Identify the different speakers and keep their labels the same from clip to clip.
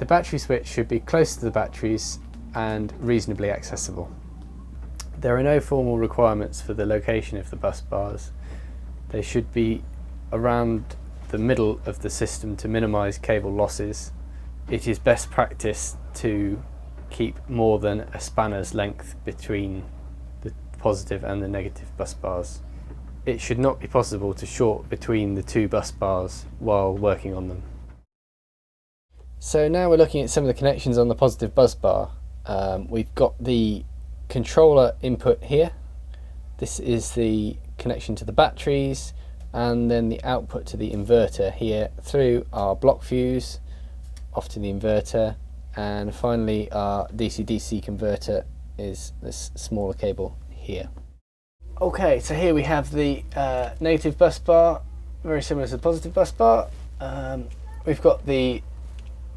Speaker 1: The battery switch should be close to the batteries and reasonably accessible. There are no formal requirements for the location of the bus bars. They should be around the middle of the system to minimise cable losses. It is best practice to keep more than a spanner's length between the positive and the negative bus bars. It should not be possible to short between the two bus bars while working on them. So now we're looking at some of the connections on the positive bus bar. We've got the controller input here. This is the connection to the batteries, and then the output to the inverter here through our block fuse off to the inverter, and finally our DC-DC converter is this smaller cable here. Okay, so here we have the negative bus bar, very similar to the positive bus bar. We've got the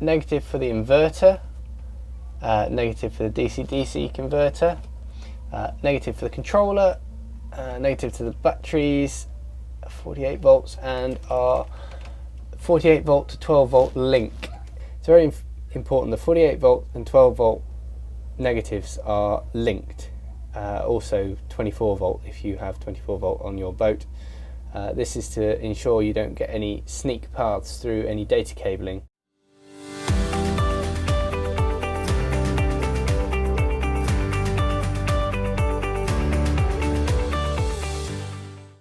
Speaker 1: negative for the inverter, negative for the DC-DC converter, negative for the controller, negative to the batteries, 48 volts, and our 48 volt to 12 volt link. It's very important, the 48 volt and 12 volt negatives are linked. Also 24 volt if you have 24 volt on your boat. This is to ensure you don't get any sneak paths through any data cabling.